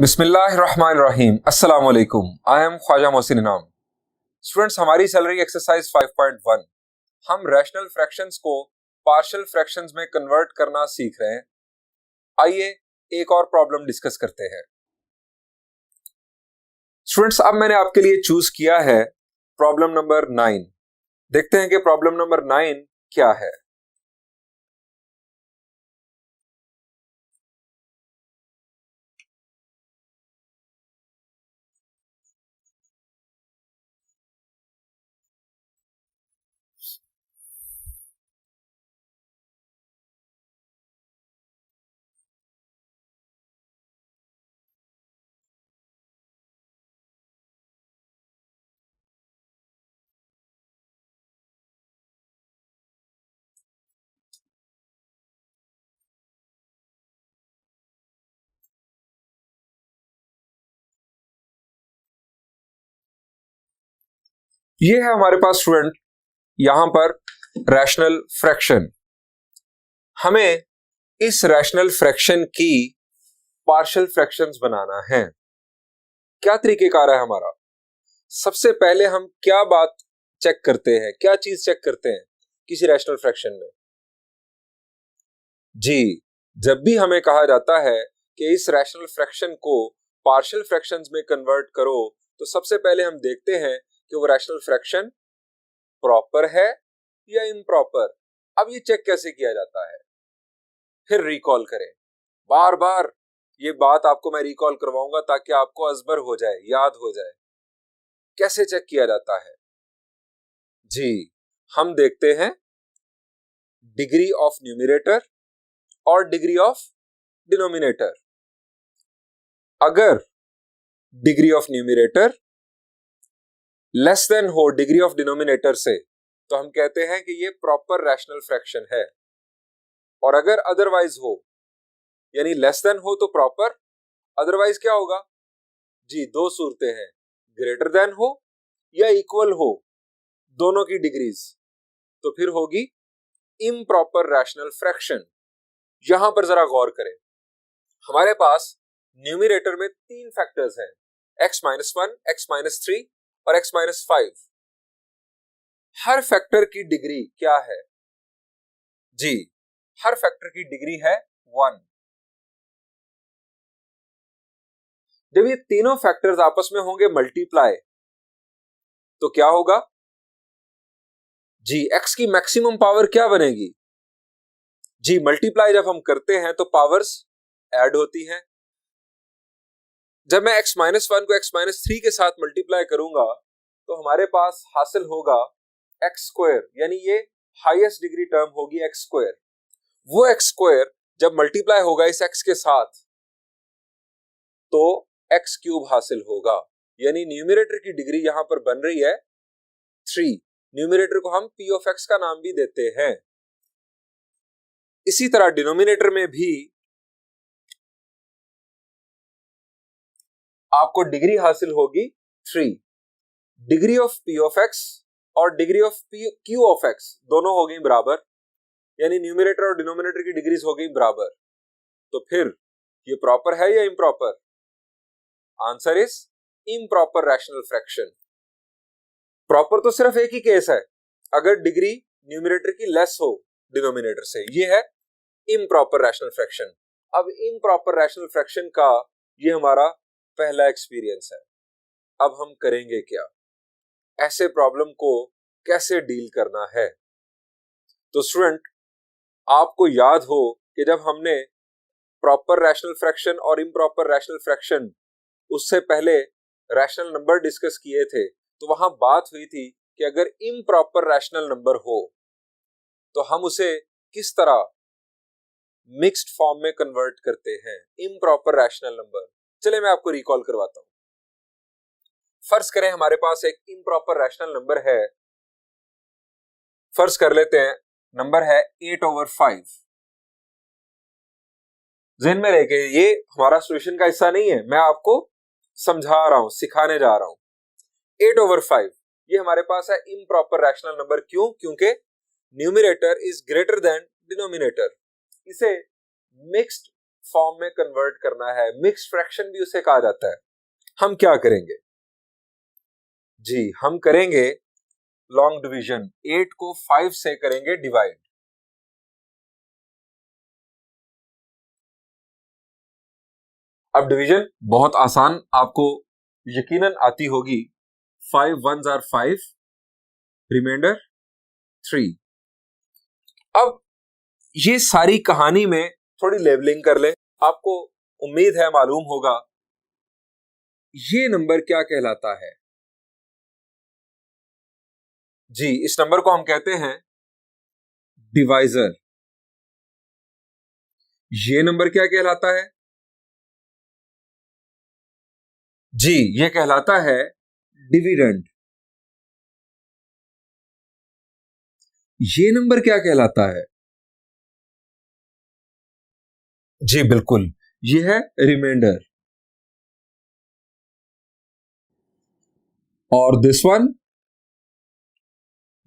बिस्मिल्लाहिर्रहमानिर्रहीम। अस्सलाम वालेकुम। आई एम ख्वाजा मोहसिन इनाम। स्टूडेंट्स, हमारी चल रही एक्सरसाइज 5.1। हम रैशनल फ्रैक्शंस को पार्शियल फ्रैक्शंस में कन्वर्ट करना सीख रहे हैं। आइए एक और प्रॉब्लम डिस्कस करते हैं। स्टूडेंट्स, अब मैंने आपके लिए चूज किया है प्रॉब्लम नंबर 9। देखते हैं कि प्रॉब्लम नंबर 9 क्या है। ये है हमारे पास स्टूडेंट यहां पर रैशनल फ्रैक्शन। हमें इस रैशनल फ्रैक्शन की पार्शियल फ्रैक्शंस बनाना है। क्या तरीकेकार है हमारा? सबसे पहले हम क्या बात चेक करते हैं, क्या चीज चेक करते हैं किसी रैशनल फ्रैक्शन में? जी, जब भी हमें कहा जाता है कि इस रैशनल फ्रैक्शन को पार्शियल फ्रैक्शंस में कन्वर्ट करो, तो सबसे पहले हम देखते हैं कि वो रैशनल फ्रैक्शन प्रॉपर है या इम्प्रॉपर। अब ये चेक कैसे किया जाता है? फिर रिकॉल करें, बार बार ये बात आपको मैं रिकॉल करवाऊंगा ताकि आपको अजबर हो जाए, याद हो जाए। कैसे चेक किया जाता है? जी, हम देखते हैं डिग्री ऑफ न्यूमरेटर और डिग्री ऑफ डिनोमिनेटर। अगर degree of numerator less than हो डिग्री ऑफ डिनोमिनेटर से, तो हम कहते हैं कि ये प्रॉपर रैशनल फ्रैक्शन है। और अगर अदरवाइज हो, यानी लेस देन हो तो प्रॉपर, अदरवाइज क्या होगा? जी, दो सूरतें हैं, ग्रेटर देन हो या इक्वल हो, दोनों की डिग्रीज, तो फिर होगी इम्प्रॉपर रैशनल फ्रैक्शन। यहां पर जरा गौर करें, हमारे पास न्यूमरेटर में 3 फैक्टर्स हैं, x-1, x-3 और x-5। हर फैक्टर की डिग्री क्या है? जी, हर फैक्टर की डिग्री है 1। जब ये तीनों फैक्टर्स आपस में होंगे मल्टीप्लाई, तो क्या होगा? जी, x की मैक्सिमम पावर क्या बनेगी? जी, मल्टीप्लाई जब हम करते हैं तो पावर्स ऐड होती हैं। जब मैं x-1 को x-3 के साथ मल्टीप्लाई करूंगा तो हमारे पास हासिल होगा x², यानी ये हाईएस्ट डिग्री टर्म होगी x²। वो x² जब मल्टीप्लाई होगा इस x के साथ तो x³ हासिल होगा, यानी न्यूमरेटर की डिग्री यहां पर बन रही है 3। न्यूमरेटर को हम p ऑफ x का नाम भी देते हैं। इसी तरह डिनोमिनेटर में भी आपको डिग्री हासिल होगी 3। Degree of p of x और degree of q of x दोनों हो गई बराबर, यानी न्यूमरेटर और डिनोमिनेटर की डिग्रीज हो गई बराबर। तो फिर ये प्रॉपर है या improper? Answer is improper rational fraction. Proper तो सिर्फ एक ही केस है, अगर डिग्री न्यूमरेटर की लेस हो डिनोमिनेटर से, ये है इम्प्रॉपर रैशनल फ्रैक्शन। अब इम्प्रॉपर रैशनल फ्रैक्शन का ये हमारा पहला एक्सपीरियंस है। अब हम करेंगे क्या, ऐसे प्रॉब्लम को कैसे डील करना है? तो स्टूडेंट, आपको याद हो कि जब हमने प्रॉपर रैशनल फ्रैक्शन और इम्प्रॉपर रैशनल फ्रैक्शन, उससे पहले रैशनल नंबर डिस्कस किए थे, तो वहां बात हुई थी कि अगर इम्प्रॉपर रैशनल नंबर हो तो हम उसे किस तरह मिक्स्ड फॉर्म में कन्वर्ट करते हैं, इम्प्रॉपर रैशनल नंबर। चलिए मैं आपको रिकॉल करवाता हूं। फर्ज करें हमारे पास एक इम्प्रॉपर रैशनल नंबर है, फर्ज कर लेते हैं नंबर है 8/5। ज़हन में रहे कि ये हमारा सॉल्यूशन का हिस्सा नहीं है, मैं आपको समझा रहा हूं, सिखाने जा रहा हूं। 8/5 ये हमारे पास है इम्प्रॉपर रैशनल नंबर। क्यों? क्योंकि numerator is greater than denominator. इसे मिक्स्ड फॉर्म में कन्वर्ट करना है, मिक्स्ड फ्रैक्शन भी उसे कहा जाता है, हम क्या करेंगे जी? हम करेंगे लॉन्ग डिवीजन, 8 को 5 से करेंगे डिवाइड। अब डिवीजन बहुत आसान आपको यकीनन आती होगी। 5 1s are 5, रिमाइंडर 3। अब ये सारी कहानी में थोड़ी लेबलिंग कर ले, आपको उम्मीद है मालूम होगा ये नंबर क्या कहलाता है जी। इस नंबर को हम कहते हैं डिवाइजर। ये नंबर क्या कहलाता है जी? ये कहलाता है डिविडेंड। ये नंबर क्या कहलाता है जी? बिल्कुल, ये है रिमाइंडर। और दिस वन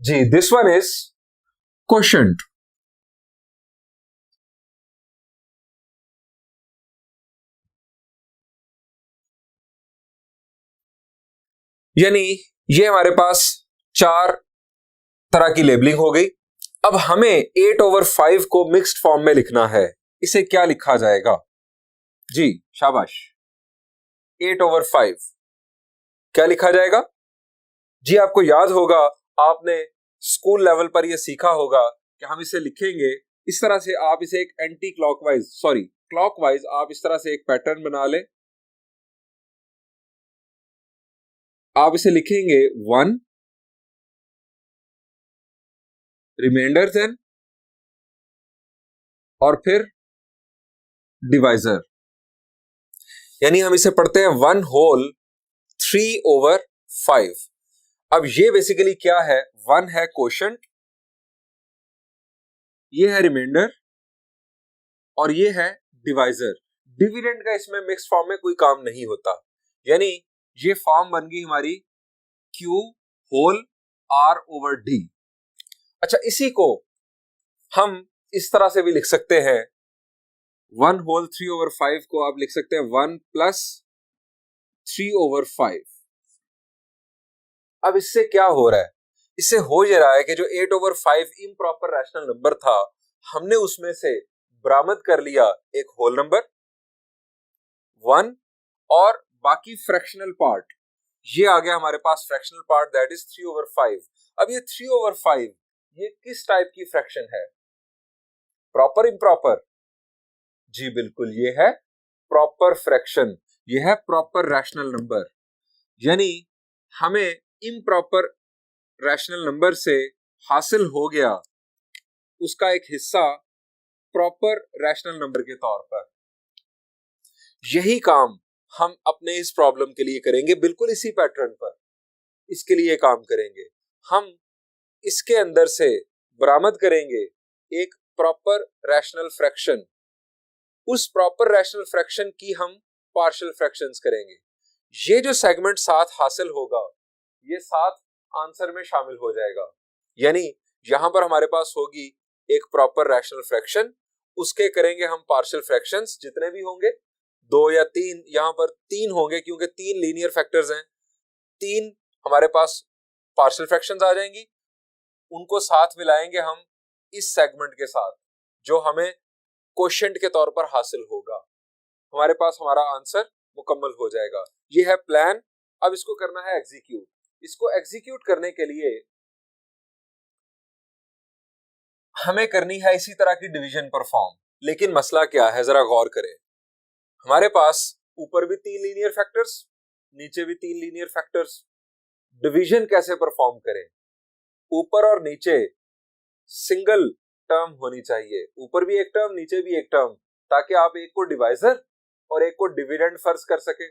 जी, दिस वन इज क्वोशंट। यानी ये हमारे पास 4 तरह की लेबलिंग हो गई। अब हमें 8/5 को मिक्स्ड फॉर्म में लिखना है, इसे क्या लिखा जाएगा जी? शाबाश, 8/5 क्या लिखा जाएगा जी? आपको याद होगा, आपने स्कूल लेवल पर यह सीखा होगा कि हम इसे लिखेंगे इस तरह से। आप इसे एक एंटी क्लॉकवाइज, सॉरी क्लॉकवाइज, आप इस तरह से एक पैटर्न बना ले। आप इसे लिखेंगे 1 रिमाइंडर देन, और फिर डिवाइजर। यानी हम इसे पढ़ते हैं 1 होल 3/5। अब ये बेसिकली क्या है? 1 है क्वोशंट, ये है रिमाइंडर, और ये है डिवाइजर। डिविडेंड का इसमें मिक्स फॉर्म में कोई काम नहीं होता, यानी ये फॉर्म बन गई हमारी Q होल R/D। अच्छा, इसी को हम इस तरह से भी लिख सकते हैं, 1 होल 3/5 को आप लिख सकते हैं 1 प्लस 3/5। अब इससे क्या हो रहा है? इससे हो ये रहा है कि जो 8/5 इम्प्रॉपर रैशनल नंबर था, हमने उसमें से बरामद कर लिया एक होल नंबर 1, और बाकी फ्रैक्शनल पार्ट ये आ गया हमारे पास, फ्रैक्शनल पार्ट दैट इज 3/5। अब ये 3/5 ये किस टाइप की फ्रैक्शन है? प्रॉपर इम्प्रॉपर जी? बिल्कुल, ये है प्रॉपर फ्रैक्शन, ये है प्रॉपर रैशनल नंबर। यानी हमें इम्प्रॉपर रैशनल नंबर से हासिल हो गया उसका एक हिस्सा प्रॉपर रैशनल नंबर के तौर पर। यही काम हम अपने इस प्रॉब्लम के लिए करेंगे, बिल्कुल इसी पैटर्न पर इसके लिए काम करेंगे। हम इसके अंदर से बरामद करेंगे एक प्रॉपर रैशनल फ्रैक्शन। उस प्रॉपर रैशनल फ्रैक्शन की हम पार्शियल फ्रैक्शंस करेंगे। ये जो सेगमेंट 7 हासिल होगा, ये 7 आंसर में शामिल हो जाएगा। यानी यहां पर हमारे पास होगी एक प्रॉपर रैशनल फ्रैक्शन, उसके करेंगे हम पार्शियल फ्रैक्शंस जितने भी होंगे, 2 या 3, यहां पर 3 होंगे क्योंकि 3 लीनियर फैक्टर्स हैं। 3 हमारे पास पार्शियल फ्रैक्शंस आ जाएंगी, उनको साथ मिलाएंगे हम इस सेगमेंट के साथ जो हमें क्वोशंट के तौर पर हासिल होगा। हमारे पास हमारा आंसर मुकम्मल हो जाएगा। ये है प्लान। अब इसको करना है एग्जीक्यूट। इसको एग्जीक्यूट करने के लिए हमें करनी है इसी तरह की डिवीजन परफॉर्म। लेकिन मसला क्या है, जरा गौर करें। हमारे पास ऊपर भी 3 लीनियर फैक्टर्स, नीचे भी 3 लीनियर फैक्टर्स। डिवीजन कैसे परफॉर्म करें? ऊपर और नीचे सिंगल टर्म होनी चाहिए, ऊपर भी एक टर्म नीचे भी एक टर्म, ताकि आप एक को डिवाइजर और एक को डिविडेंड फर्ज कर सके।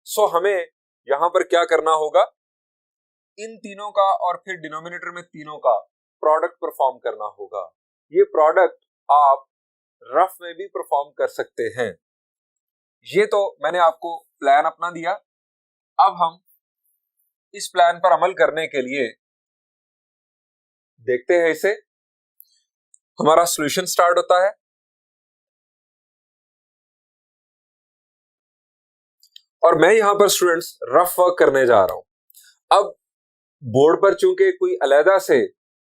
सो हमें यहां पर क्या करना होगा, इन तीनों का और फिर डिनोमिनेटर में तीनों का प्रोडक्ट परफॉर्म करना होगा। ये प्रोडक्ट आप रफ में भी परफॉर्म कर सकते हैं। ये तो मैंने आपको प्लान अपना दिया। अब हम इस प्लान पर अमल करने के लिए देखते हैं इसे। हमारा सॉल्यूशन स्टार्ट होता है और मैं यहां पर स्टूडेंट्स रफ वर्क करने जा रहा हूं। अब बोर्ड पर चूंकि कोई अलहदा से,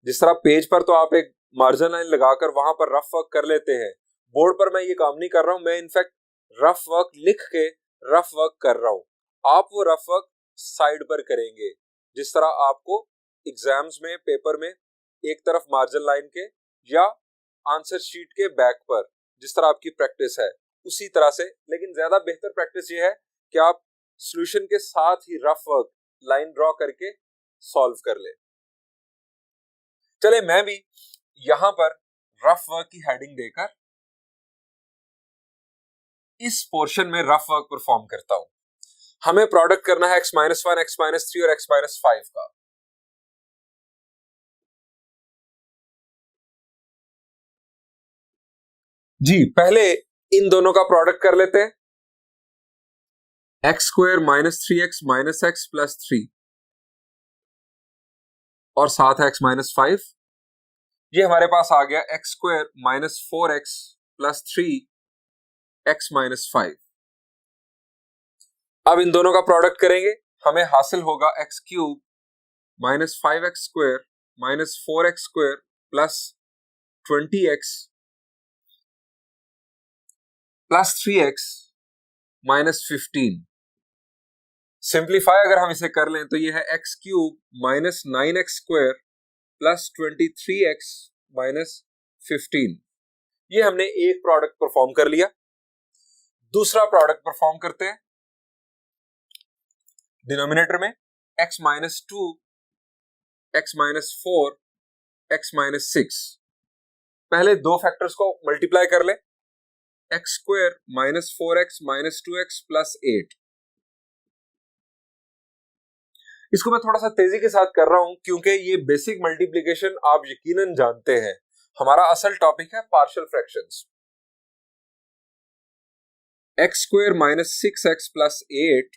जिस तरह पेज पर तो आप एक मार्जिन लाइन लगाकर वहां पर रफ वर्क कर लेते हैं, बोर्ड पर मैं ये काम नहीं कर रहा हूं। मैं इनफैक्ट रफ वर्क लिख के रफ वर्क कर रहा हूं। आप वो रफ वर्क साइड पर करेंगे, जिस तरह आपको एग्जाम्स में पेपर में एक तरफ मार्जिन लाइन के या आंसर शीट के बैक पर जिस तरह आपकी प्रैक्टिस है उसी तरह से। लेकिन ज्यादा बेहतर प्रैक्टिस ये है कि आप सॉल्यूशन के साथ ही रफ वर्क लाइन ड्रॉ करके सॉल्व कर ले। चले मैं भी यहां पर रफ वर्क की हेडिंग देकर इस पोर्शन में रफ वर्क परफॉर्म करता हूं। हमें प्रोडक्ट करना है x-1, x-3 और x-5 का। जी पहले इन दोनों का प्रोडक्ट कर लेते हैं। x² - 3x - x + 3 और साथ है x-5। ये हमारे पास आ गया x² - 4x + 3x - 5। अब इन दोनों का प्रोडक्ट करेंगे, हमें हासिल होगा x³ - 5x² - 4x² + 20x + 3x - 15। Simplify अगर हम इसे कर लें तो ये है x³ - 9x² + 23x - 15। ये हमने एक प्रोडक्ट परफॉर्म कर लिया। दूसरा प्रोडक्ट परफॉर्म करते हैं। डिनोमिनेटर में x - 2, x - 4, x - 6। पहले दो फैक्टर्स को मल्टीप्लाई कर ले, x² - 4x - 2x + 8। इसको मैं थोड़ा सा तेजी के साथ कर रहा हूं क्योंकि ये बेसिक मल्टीप्लिकेशन आप यकीनन जानते हैं। हमारा असल टॉपिक है partial fractions. x² - 6x + 8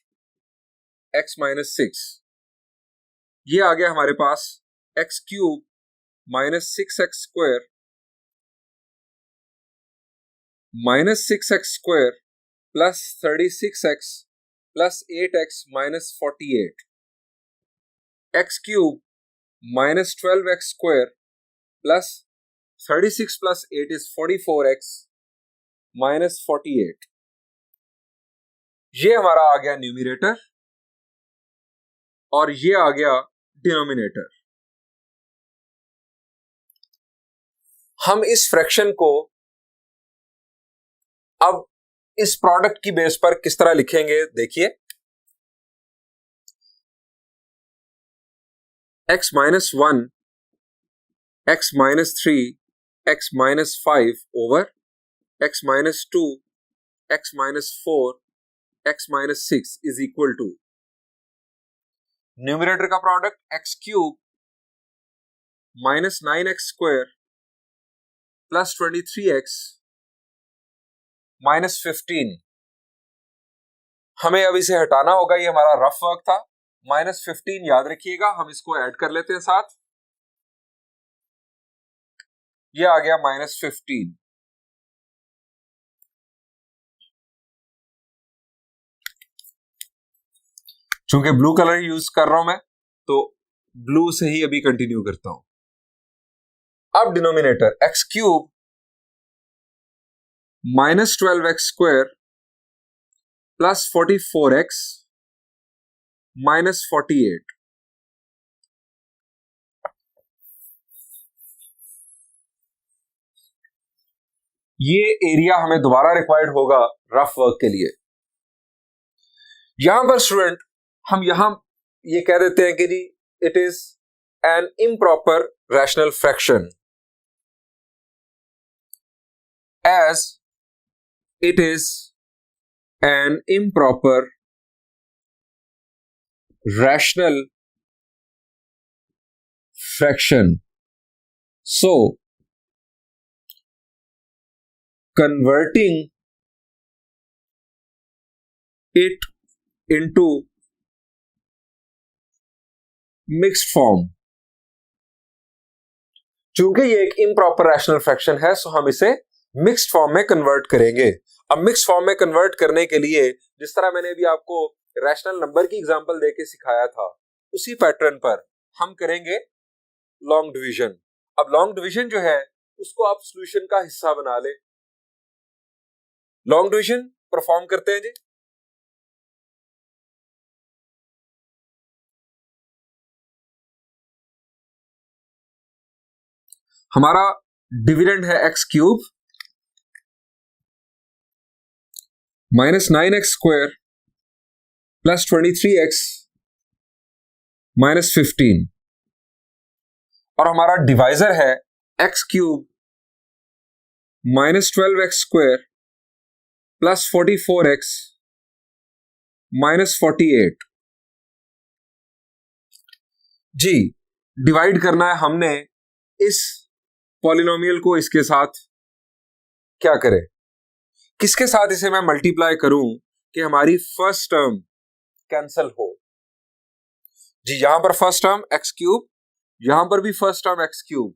x - 6। ये आ गया हमारे पास x³ - 6x² - 6x² + 36x + 8x - 48। x³ - 12x² + 36 + 8 is 44x - 48। ये हमारा आ गया न्यूमरेटर और ये आ गया डिनोमिनेटर। हम इस फ्रैक्शन को अब इस प्रोडक्ट की बेस पर किस तरह लिखेंगे देखिए। x - 1, x - 3, x - 5 over x - 2, x - 4, x - 6 is equal to numerator का प्रोडक्ट x³ - 9x² + 23x - 15। हमें अब इसे हटाना होगा, ये हमारा रफ वर्क था। -15 याद रखिएगा, हम इसको ऐड कर लेते हैं साथ। ये आ गया -15। चूंकि ब्लू कलर यूज कर रहा हूं मैं, तो ब्लू से ही अभी कंटिन्यू करता हूं। अब डिनोमिनेटर x³ - 12x² + 44x - 48। ये एरिया हमें दोबारा रिक्वायर्ड होगा रफ वर्क के लिए। यहां पर स्टूडेंट हम यहां ये कह देते हैं कि जी it is an improper rational fraction as it is an improper rational fraction, so converting it into mixed form। चूंकि ये एक इम्प्रॉपर रैशनल फ्रैक्शन है, सो हम इसे मिक्स्ड फॉर्म में कन्वर्ट करेंगे। अब मिक्स फॉर्म में कन्वर्ट करने के लिए जिस तरह मैंने अभी आपको रैशनल नंबर की एग्जांपल देके सिखाया था, उसी पैटर्न पर हम करेंगे लॉन्ग डिवीजन। अब लॉन्ग डिवीजन जो है उसको आप सॉल्यूशन का हिस्सा बना ले। लॉन्ग डिवीजन परफॉर्म करते हैं जी। हमारा डिविडेंड है x cube minus 9x square plus 23x minus 15, और हमारा डिवाइजर है x cube minus 12x square plus 44x minus 48। जी, डिवाइड करना है हमने इस पॉलिनोमियल को इसके साथ। क्या करें, किसके साथ इसे मैं मल्टीप्लाई करूं कि हमारी फर्स्ट टर्म कैंसल हो। जी, यहां पर फर्स्ट टर्म एक्स क्यूब, यहां पर भी फर्स्ट टर्म एक्स क्यूब।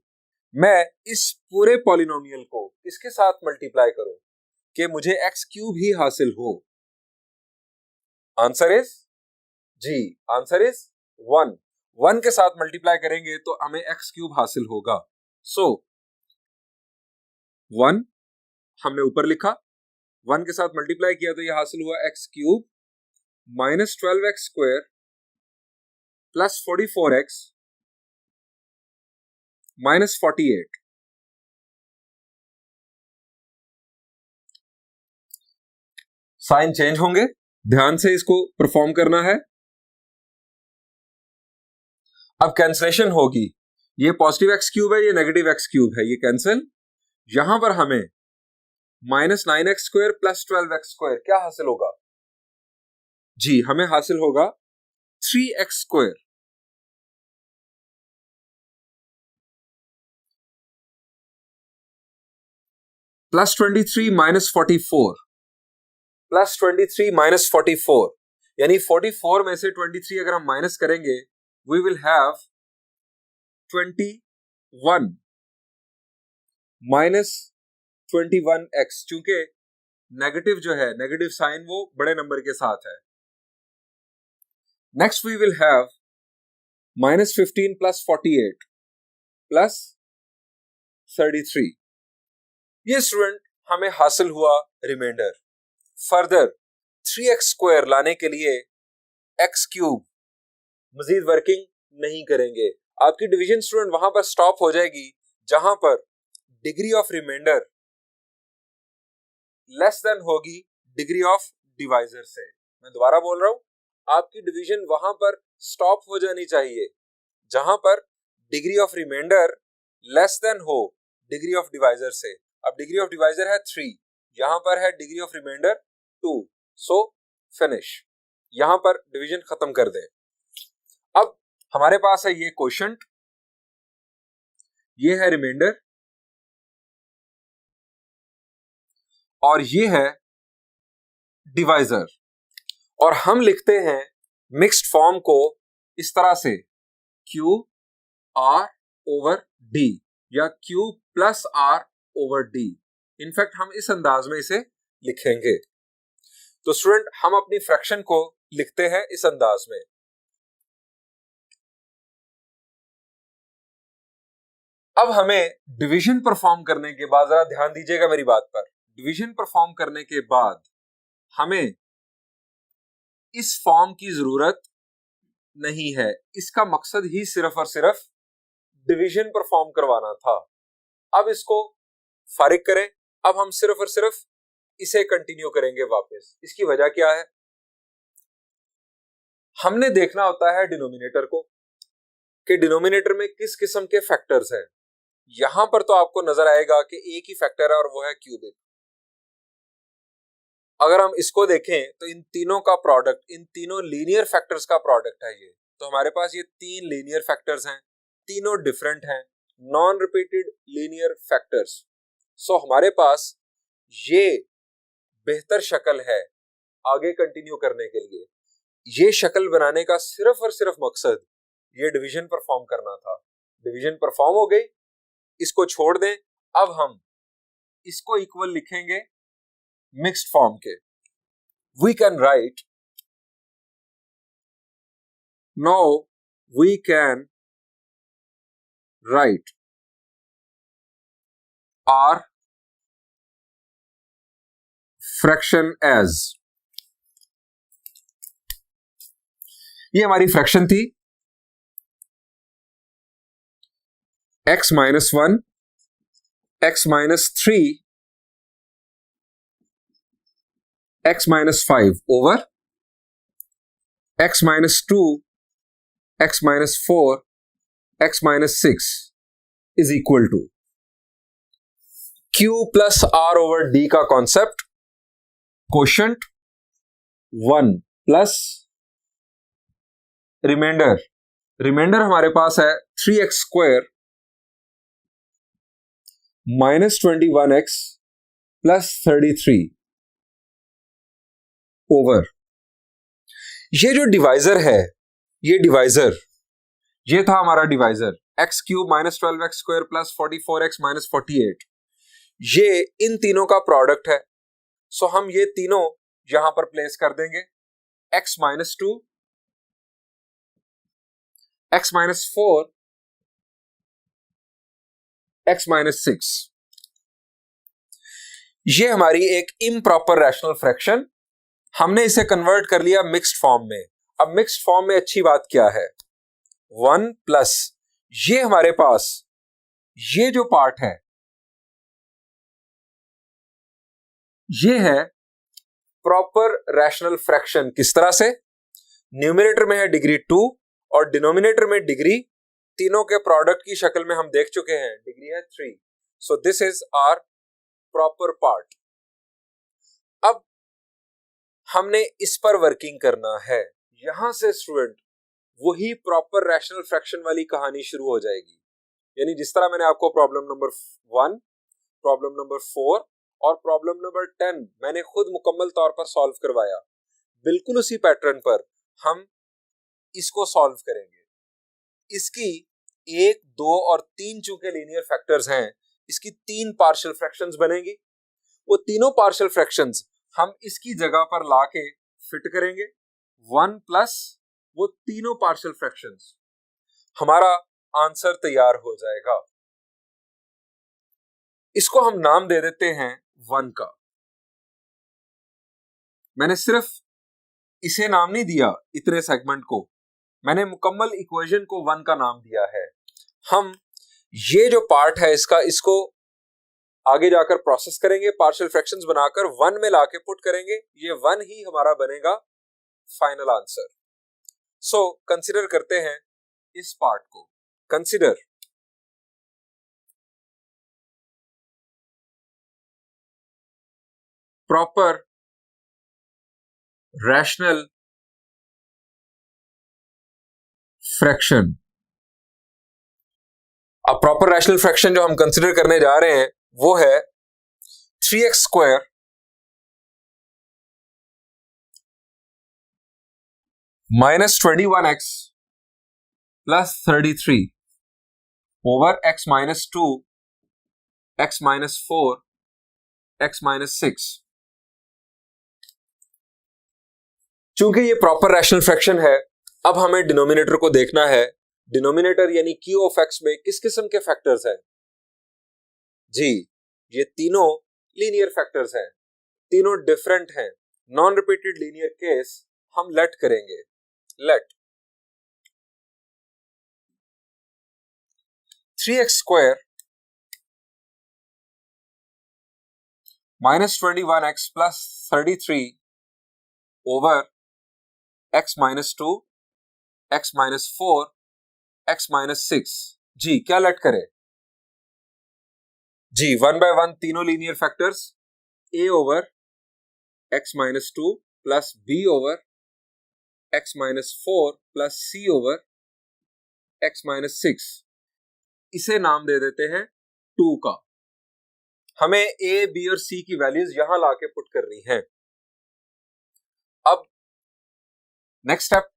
मैं इस पूरे पॉलिनोमियल को इसके साथ मल्टीप्लाई करूं कि मुझे एक्स क्यूब ही हासिल हो। आंसर इज जी, आंसर इज 1। 1 के साथ मल्टीप्लाई करेंगे तो हमें एक्स क्यूब हासिल होगा। सो 1 हमने ऊपर लिखा, 1 के साथ मल्टीप्लाई किया तो यह हासिल हुआ x cube minus 12x square plus 44x minus 48। Sign change होंगे, ध्यान से इसको परफॉर्म करना है। अब कैंसलेशन होगी, ये पॉजिटिव एक्स क्यूब है, ये नेगेटिव एक्स क्यूब है, ये कैंसिल। यहां पर हमें minus 9x square plus 12x square क्या हासिल होगा? जी, हमें हासिल होगा 3x square plus 23 minus 44 plus 23 minus 44, यानी 44 में से 23 अगर हम माइनस करेंगे we will have 21 minus 21x। चूंकि नेगेटिव जो है, नेगेटिव साइन वो बड़े नंबर के साथ है। Next we will have minus 15 plus 48 plus 33। ये स्टूडेंट हमें हासिल हुआ रिमाइंडर। फर्दर 3x स्क्वायर लाने के लिए एक्स क्यूब मजीद वर्किंग नहीं करेंगे। आपकी डिवीजन स्टूडेंट वहां पर स्टॉप हो जाएगी जहां पर degree of remainder less than होगी डिग्री ऑफ डिवाइजर से। मैं दोबारा बोल रहा हूं, आपकी डिवीजन वहां पर स्टॉप हो जानी चाहिए जहां पर degree of remainder less than हो डिग्री ऑफ डिवाइजर से। अब डिग्री ऑफ डिवाइजर है 3, यहां पर है degree of remainder 2। So finish, यहां पर डिवीजन खत्म कर दें। अब हमारे पास है ये क्वोशंट, ये है रिमाइंडर और ये है डिवाइजर, और हम लिखते हैं मिक्स्ड फॉर्म को इस तरह से Q R ओवर D या Q plus R over D। In fact हम इस अंदाज में इसे लिखेंगे। तो स्टूडेंट हम अपनी फ्रैक्शन को लिखते हैं इस अंदाज में। अब हमें डिवीजन परफॉर्म करने के बाद, जरा ध्यान दीजिएगा मेरी बात पर, डिवीजन परफॉर्म करने के बाद हमें इस फॉर्म की जरूरत नहीं है। इसका मकसद ही सिर्फ और सिर्फ डिवीजन परफॉर्म करवाना था। अब इसको फारिग करें, अब हम सिर्फ और सिर्फ इसे कंटिन्यू करेंगे वापस। इसकी वजह क्या है? हमने देखना होता है डिनोमिनेटर को कि डिनोमिनेटर में किस किस्म के फैक्टर्स हैं। यहां पर तो आपको नजर आएगा कि एक ही फैक्टर है और वो है क्यूबिक। अगर हम इसको देखें तो इन तीनों का प्रोडक्ट, इन तीनों लीनियर फैक्टर्स का प्रोडक्ट है ये। तो हमारे पास ये 3 लीनियर फैक्टर्स हैं, तीनों डिफरेंट हैं, नॉन रिपीटेड लीनियर फैक्टर्स। सो हमारे पास ये बेहतर शक्ल है आगे कंटिन्यू करने के लिए। ये शक्ल बनाने का सिर्फ और सिर्फ मकसद ये डिवीजन परफॉर्म करना था। डिवीजन परफॉर्म हो गई, इसको छोड़ दें। अब हम इसको इक्वल लिखेंगे मिक्स्ड फॉर्म के, we can write, now we can write our fraction as, ये हमारी फ्रैक्शन थी x minus 1, x minus 3, x minus 5 over x minus 2, x minus 4, x minus 6 is equal to q plus r over d का concept, quotient 1 plus remainder, remainder हमारे पास है 3x square minus 21x plus 33 over, ये जो divisor है, ये divisor, ये था हमारा divisor x cube minus 12x square plus 44x minus 48, ये इन तीनों का प्रोडक्ट है। सो हम ये तीनों यहां पर प्लेस कर देंगे, x minus 2, x minus 4, x minus 6, ये हमारी एक इम्प्रॉपर रैशनल फ्रैक्शन, हमने इसे कन्वर्ट कर लिया मिक्स्ड फॉर्म में। अब मिक्स्ड फॉर्म में अच्छी बात क्या है, 1 प्लस ये हमारे पास ये जो पार्ट है ये है प्रॉपर रैशनल फ्रैक्शन। किस तरह से, न्यूमरेटर में है डिग्री 2 और डिनोमिनेटर में डिग्री, तीनों के प्रोडक्ट की शक्ल में हम देख चुके हैं, डिग्री है 3। So this is our proper part. अब हमने इस पर वर्किंग करना है, यहां से स्टूडेंट वही प्रॉपर रैशनल फ्रैक्शन वाली कहानी शुरू हो जाएगी। यानी जिस तरह मैंने आपको प्रॉब्लम नंबर 1, प्रॉब्लम नंबर 4 और प्रॉब्लम नंबर 10 मैंने खुद मुकम्मल तौर पर सॉल्व करवाया, बिल्कुल उसी पैटर्न पर हम इसको सॉल्व करेंगे। इसकी 1, 2 और 3 चूंकि लीनियर फैक्टर्स हैं, इसकी 3 पार्शियल फ्रैक्शंस बनेंगी। वो तीनों पार्शियल फ्रैक्शंस हम इसकी जगह पर लाके फिट करेंगे, 1 प्लस वो तीनों पार्शियल फ्रैक्शंस, हमारा आंसर तैयार हो जाएगा। इसको हम नाम दे देते हैं 1 का। मैंने सिर्फ इसे नाम नहीं दिया, इतने सेगमेंट को मैंने मुकम्मल इक्वेशन को 1 का नाम दिया है। हम ये जो पार्ट है इसका, इसको आगे जाकर प्रोसेस करेंगे, पार्शियल फ्रैक्शंस बनाकर 1 में लाके पुट करेंगे, ये 1 ही हमारा बनेगा फाइनल आंसर। सो कंसीडर करते हैं इस पार्ट को, कंसीडर प्रॉपर रैशनल फ्रैक्शन। अब प्रॉपर रैशनल फ्रैक्शन जो हम कंसीडर करने जा रहे हैं वो है 3x square minus 21x plus 33 over x minus 2, x minus 4, x minus 6। चूंकि ये प्रॉपर रैशनल फ्रैक्शन है, अब हमें डिनोमिनेटर को देखना है। डिनोमिनेटर यानी q ऑफ x में किस किस्म के फैक्टर्स हैं? जी, ये तीनों लीनियर फैक्टर्स हैं, तीनों डिफरेंट हैं। नॉन रिपीटेड लीनियर केस हम लेट करेंगे, let 3x square minus 21x plus 33 over x minus 2, x minus 4, x minus 6। जी, क्या लेट करें? जी, 1 बाय 1 तीनों linear factors, a over x minus 2 plus b over x minus 4 plus c over x minus 6, इसे नाम दे देते हैं 2 का। हमें a, b और c की वैल्यूज यहां लाके पुट करनी है। अब नेक्स्ट स्टेप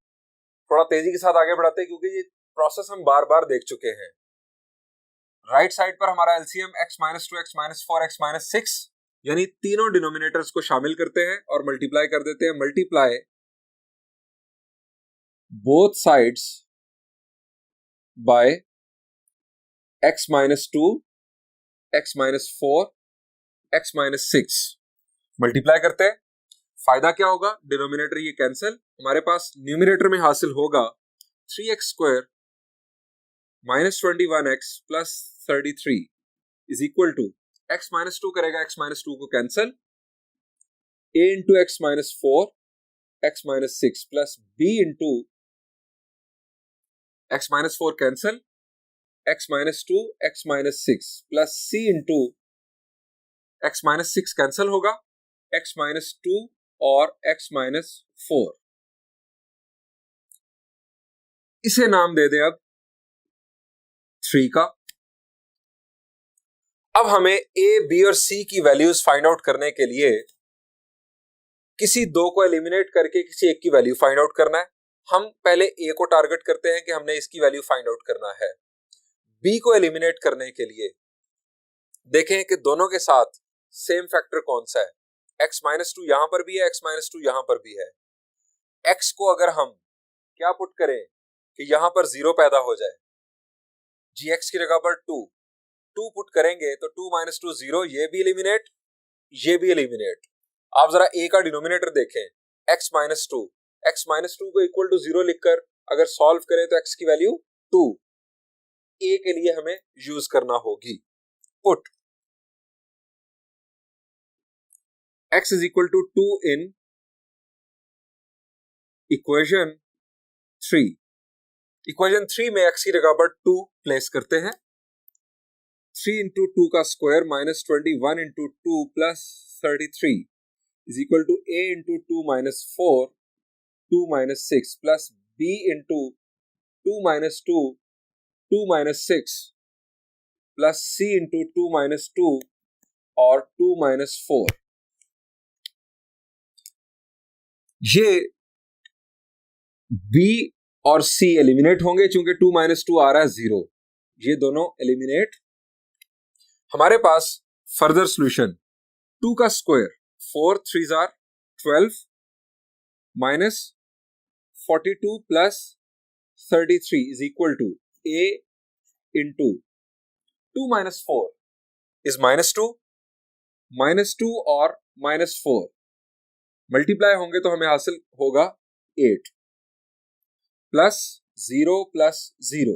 थोड़ा तेजी के साथ आगे बढ़ाते हैं, क्योंकि ये प्रोसेस हम बार बार देख चुके हैं। राइट साइड पर हमारा LCM x minus 2, x minus 4, x minus 6 यानी तीनों डिनोमिनेटर्स को शामिल करते हैं और मल्टीप्लाई कर देते हैं। Multiply both sides by x minus 2, x minus 4, x minus 6 multiply करते हैं। फायदा क्या होगा, डिनोमिनेटर ये कैंसिल, हमारे पास न्यूमिनेटर में हासिल होगा 3x square minus 21x plus 33 is equal to x minus 2 करेगा x माइनस 2 को cancel, a into x minus 4 x minus 6 plus b into x minus 4 cancel, x minus 2 x minus 6 plus c into x minus 6 cancel होगा, x minus 2 और x minus 4। इसे नाम दे दें अब 3 का। अब हमें a, b और c की वैल्यूज फाइंड आउट करने के लिए किसी दो को एलिमिनेट करके किसी एक की वैल्यू फाइंड आउट करना है। हम पहले a को टारगेट करते हैं कि हमने इसकी वैल्यू फाइंड आउट करना है। b को एलिमिनेट करने के लिए देखें कि दोनों के साथ सेम फैक्टर कौन सा है। x माइनस 2 यहां पर भी है, x माइनस 2 यहां पर भी है। x को अगर हम क्या पुट करें कि यहां पर 0 पैदा हो जाए, gx की जगह पर 2 पुट करेंगे तो 2 माइनस 2 0, ये भी एलिमिनेट, ये भी एलिमिनेट। आप जरा a का डिनोमिनेटर देखें, x माइनस 2, x माइनस 2 को इक्वल टू 0 लिखकर अगर सॉल्व करें तो x की वैल्यू 2 a के लिए हमें यूज करना होगी। Put x is equal to 2 in equation 3। Equation 3 में x की जगह पर 2 प्लेस करते हैं। 3 इंटू 2 का square minus 21 into 2 plus 33 is equal to a into 2 minus 4, 2 minus 6 plus b into 2 minus 2, 2 minus 6 plus c into 2 minus 2 और 2 minus 4। ये b और c एलिमिनेट होंगे चूंकि 2 माइनस 2 आ रहा है 0, ये दोनों एलिमिनेट। हमारे पास फर्दर सॉल्यूशन 2 का स्क्वायर 4 3 जार 12 minus 42 plus 33 is equal to a into 2 minus 4 is minus 2 और माइनस 4 मल्टीप्लाई होंगे तो हमें हासिल होगा 8 प्लस 0।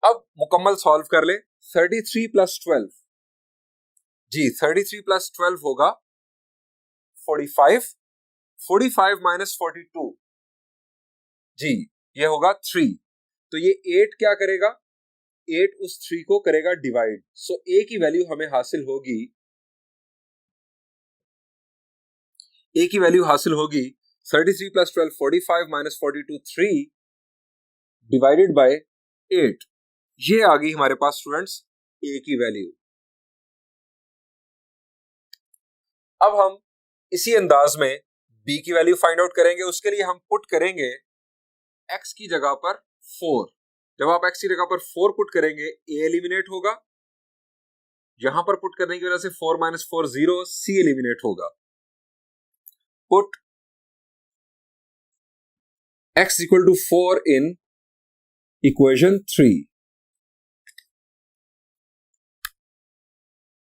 अब मुकम्मल सॉल्व कर ले। 33 प्लस 12 जी 33 प्लस 12 होगा 45, 45 माइनस 42 जी ये होगा 3। तो ये 8 क्या करेगा, 8 उस 3 को करेगा डिवाइड। सो a की वैल्यू हमें हासिल होगी, a की वैल्यू हासिल होगी 33 प्लस 12 45 माइनस 42 3 डिवाइडेड बाय 8। ये आ गई हमारे पास स्टूडेंट्स a की वैल्यू। अब हम इसी अंदाज में b की वैल्यू फाइंड आउट करेंगे। उसके लिए हम पुट करेंगे x की जगह पर 4। जब आप x की जगह पर 4 पुट करेंगे a एलिमिनेट होगा, यहां पर पुट करने की वजह से 4 माइनस 4 0, c एलिमिनेट होगा। Put x equal to 4 in equation 3.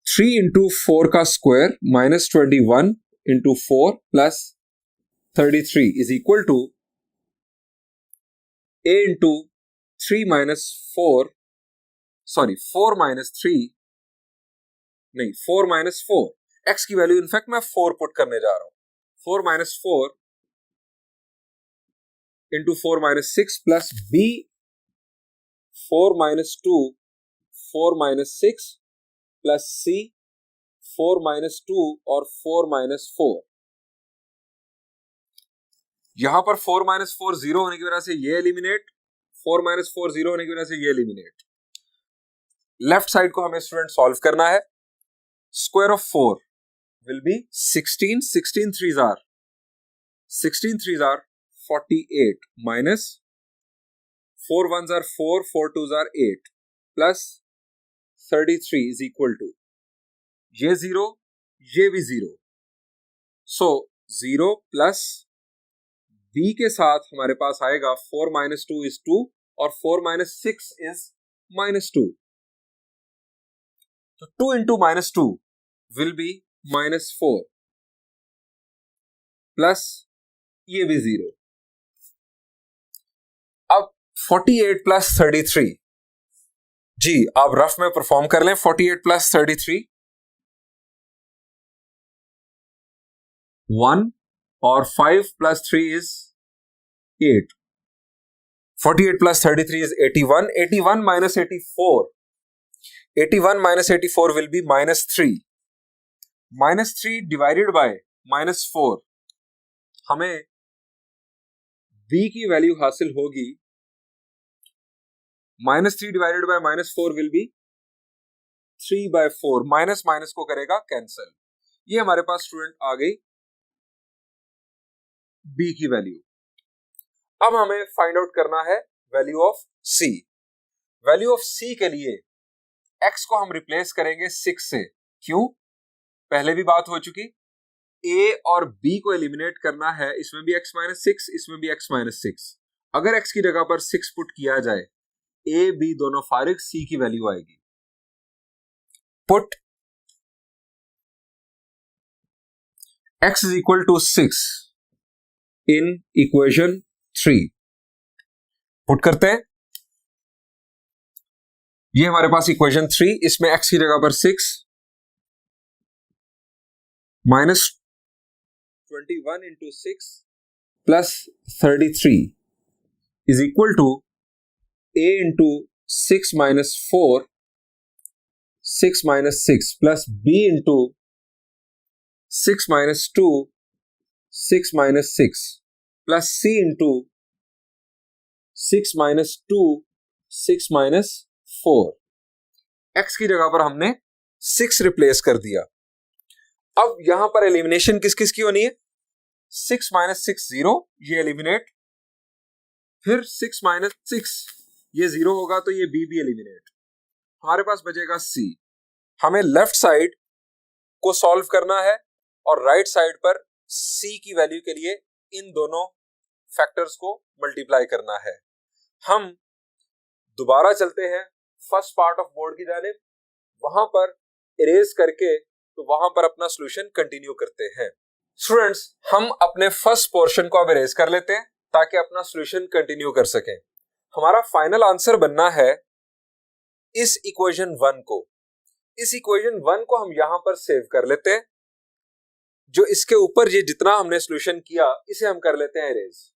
3 into 4 का square minus 21 into 4 plus 33 is equal to a into 3 minus 4, sorry 4 minus 3, नहीं 4 minus 4। x की वैल्यू इनफैक्ट मैं 4 पुट करने जा रहा हूं। 4 minus 4 into 4 minus 6 plus b 4 minus 2, 4 minus 6 plus c 4 minus 2 और 4 minus 4। यहां पर 4 minus 4 0 होने की वजह से ये एलिमिनेट, 4 minus 4 0 होने की वजह से ये एलिमिनेट। लेफ्ट साइड को हमें स्टूडेंट सॉल्व करना है। Square of 4 will be 16, 16 3s are 48 minus 4 1s are 4, 4 2s are 8 plus 33 is equal to ये 0 ये भी 0। सो 0 प्लस b के साथ हमारे पास आएगा 4 माइनस 2 इज 2 और 4 माइनस 6 इज -2। तो 2 इंटू -2 विल बी -4 प्लस ये भी 0। अब 48 प्लस 33, जी आप रफ में परफॉर्म कर लें। 48 प्लस 33 1 और 5 plus 3 is 8। 48 plus 33 is 81. 81 minus 84. 81 minus 84 will be -3. -3 divided by -4. हमें b की वैल्यू हासिल होगी। -3 divided by -4 will be 3/4. Minus minus को करेगा कैंसिल। ये हमारे पास स्टूडेंट आ गई b की वैल्यू। अब हमें फाइंड आउट करना है value of c। Value of c के लिए x को हम रिप्लेस करेंगे 6 से। क्यों? पहले भी बात हो चुकी। a और b को एलिमिनेट करना है। इसमें भी x - 6, इसमें भी x - 6। अगर x की जगह पर 6 पुट किया जाए, a b दोनों फारिग, c की वैल्यू आएगी। Put x is equal to 6 in equation 3। Put करते हैं। ये हमारे पास इक्वेशन 3, इसमें x की जगह पर 6 -21 into 6 plus 33 is equal to a into 6 minus 4 6 minus 6 plus b into 6 minus 2 6 minus 6 plus c into 6 minus 2 6 minus 4। x की जगह पर हमने 6 रिप्लेस कर दिया। अब यहां पर एलिमिनेशन किस किस की होनी है? 6 माइनस 6 0, ये एलिमिनेट। फिर 6 माइनस 6 ये 0 होगा तो ये b भी एलिमिनेट। हमारे पास बचेगा c। हमें लेफ्ट साइड को सॉल्व करना है और राइट साइड पर c की वैल्यू के लिए इन दोनों फैक्टर्स को मल्टीप्लाई करना है। हम दोबारा चलते हैं फर्स्ट पार्ट ऑफ बोर्ड की जानिब, वहां पर इरेज करके तो वहां पर अपना सॉल्यूशन कंटिन्यू करते हैं। स्टूडेंट्स, हम अपने फर्स्ट पोर्शन को अब इरेज कर लेते हैं ताकि अपना सॉल्यूशन कंटिन्यू कर सकें। हमारा फाइनल आंसर बनना है इस इक्वेशन 1 को। इस इक्वेशन 1 को हम यहां पर सेव कर लेते हैं। जो इसके ऊपर ये जितना हमने सॉल्यूशन किया इसे हम कर लेते हैं इरेज।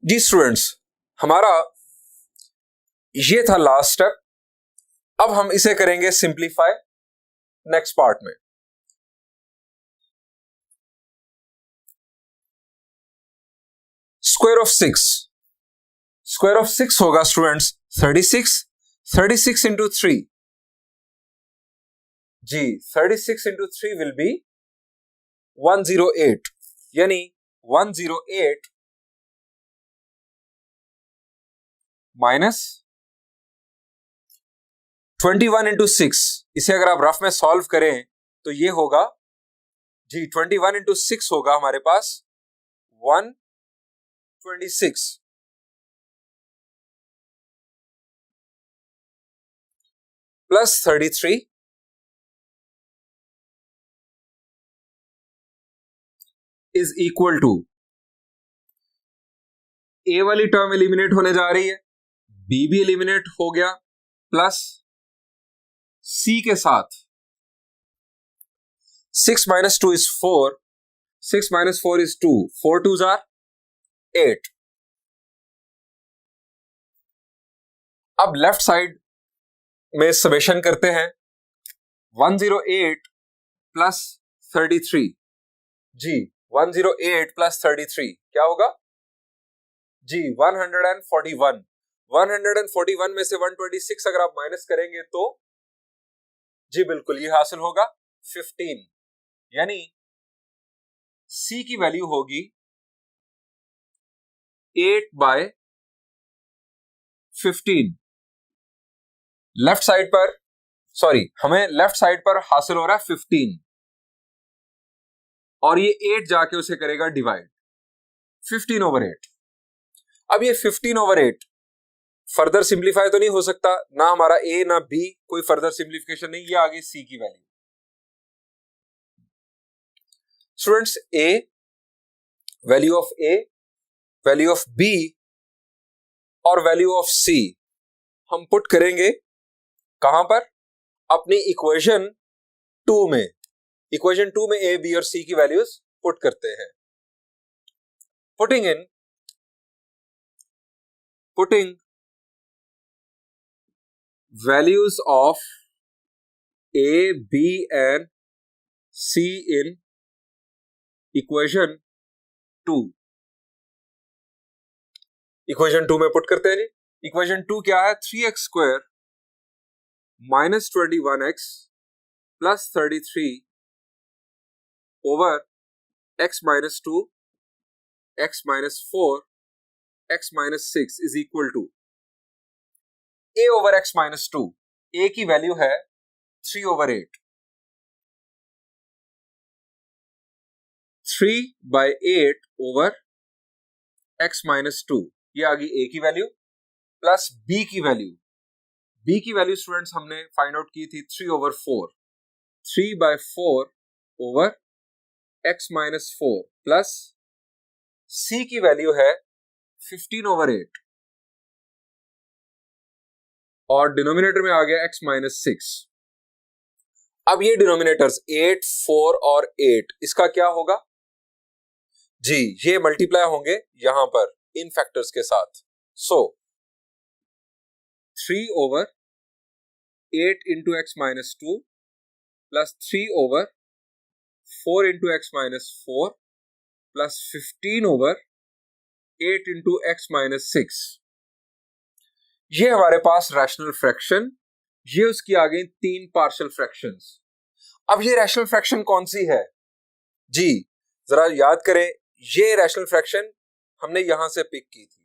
जी स्टूडेंट्स, हमारा ये था लास्ट स्टेप। अब हम इसे करेंगे सिंप्लीफाई नेक्स्ट पार्ट में। स्क्वायर ऑफ 6, स्क्वायर ऑफ 6 होगा स्टूडेंट्स 36। 36 इंटू 3, जी 36 इंटू 3 विल बी 108, यानी 108 माइनस 21 इंटू 6। इसे अगर आप रफ में सॉल्व करें तो ये होगा, जी 21 इंटू 6 होगा हमारे पास 126 प्लस 33 इज इक्वल टू, ए वाली टर्म एलिमिनेट होने जा रही है, बी भी एलिमिनेट हो गया, प्लस सी के साथ 6 minus 2 is 4, 6 minus 4 is 2, 4 2s are 8। अब लेफ्ट साइड में समेशन करते हैं। 108 प्लस 33, जी 108 प्लस 33 क्या होगा? जी 141। 141 में से 126 अगर आप माइनस करेंगे तो जी बिल्कुल ये हासिल होगा 15, यानी C की वैल्यू होगी 8/15। लेफ्ट साइड पर हमें लेफ्ट साइड पर हासिल हो रहा है 15 और ये 8 जाके उसे करेगा डिवाइड 15/8। अब ये 15/8 फर्दर सिंप्लीफाई तो नहीं हो सकता, ना हमारा ए ना बी, कोई फर्दर सिंप्लीफिकेशन नहीं, ये आगे सी की value. Students, A, value of A, value of B और वैल्यू ऑफ सी हम पुट करेंगे कहां पर? अपनी इक्वेशन 2 में। इक्वेशन 2 में ए, बी और सी की वैल्यूज पुट करते हैं। Putting values of A, B and C in equation 2। Equation 2 में पुट करते हैं जी। इक्वेशन 2 क्या है? 3x² minus 21x plus 33 over x minus 2 x minus 4 x minus 6 is equal to a over x minus 2। a की value है 3/8। 3/8 over x minus 2, ये आ गई a की वैल्यू प्लस b की वैल्यू। b की वैल्यू स्टूडेंट्स हमने find out की थी 3/4। 3/4 over x minus 4 plus c की वैल्यू है 15/8 और डिनोमिनेटर में आ गया x minus 6। अब ये डिनोमिनेटर्स 8, 4 और 8, इसका क्या होगा जी? ये मल्टीप्लाई होंगे यहां पर इन फैक्टर्स के साथ। सो 3/8 into x minus 2 plus 3/4 into x minus 4 plus 15/8 into x minus 6। ये हमारे पास रैशनल फ्रैक्शन, ये उसकी आ गई 3 पार्शियल फ्रैक्शंस। अब ये रैशनल फ्रैक्शन कौन सी है जी? जरा याद करें, ये रैशनल फ्रैक्शन हमने यहां से पिक की थी।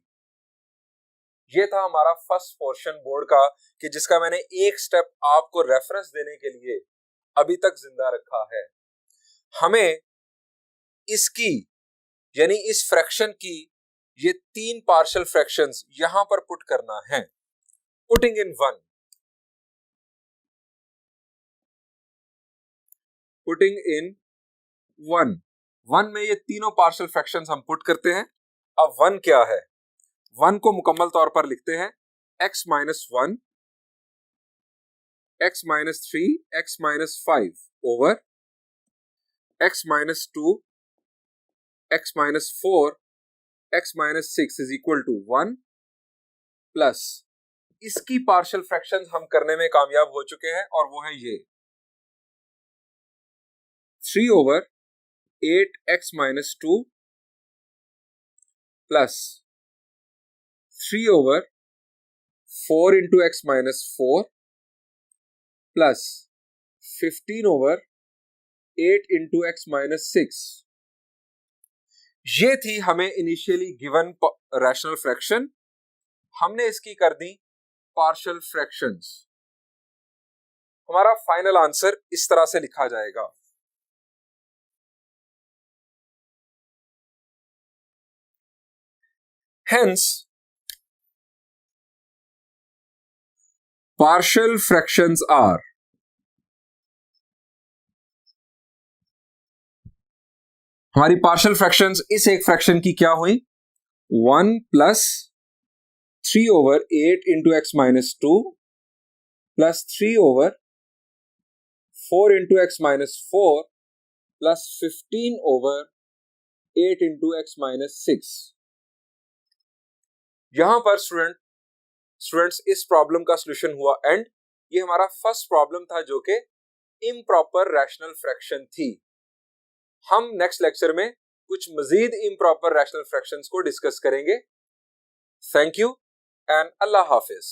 ये था हमारा फर्स्ट पोर्शन बोर्ड का कि जिसका मैंने एक स्टेप आपको रेफरेंस देने के लिए अभी तक जिंदा रखा है। हमें इसकी यानी इस फ्रैक्शन की ये 3 पार्शियल फ्रैक्शंस यहां पर पुट करना है। पुटिंग इन 1, पुटिंग इन 1 में ये तीनों पार्शियल फ्रैक्शंस हम पुट करते हैं। अब 1 क्या है? 1 को मुकम्मल तौर पर लिखते हैं x minus 1, x minus 3, x minus 5 over x minus 2, x minus 4, x minus 6 is equal to 1 plus इसकी पार्शियल फ्रैक्शंस हम करने में कामयाब हो चुके हैं और वो है ये 3/8x minus 2 plus 3/4 into x minus 4 plus 15/8 into x minus 6। ये थी हमें इनिशियली गिवन रैशनल फ्रैक्शन, हमने इसकी कर दी पार्शियल फ्रैक्शंस। हमारा फाइनल आंसर इस तरह से लिखा जाएगा। Hence, partial fractions are हमारी पार्शियल फ्रैक्शंस इस एक फ्रैक्शन की क्या हुई? 1 plus 3/8 into x minus 2 plus 3/4 into x minus 4 plus 15/8 into x minus 6। यहां पर स्टूडेंट्स इस प्रॉब्लम का सॉल्यूशन हुआ एंड। ये हमारा फर्स्ट प्रॉब्लम था जो कि इम्प्रॉपर रैशनल फ्रैक्शन थी। हम नेक्स्ट लेक्चर में कुछ मजीद इम्प्रॉपर रैशनल फ्रैक्शंस को डिस्कस करेंगे। Thank you and Allah Hafiz.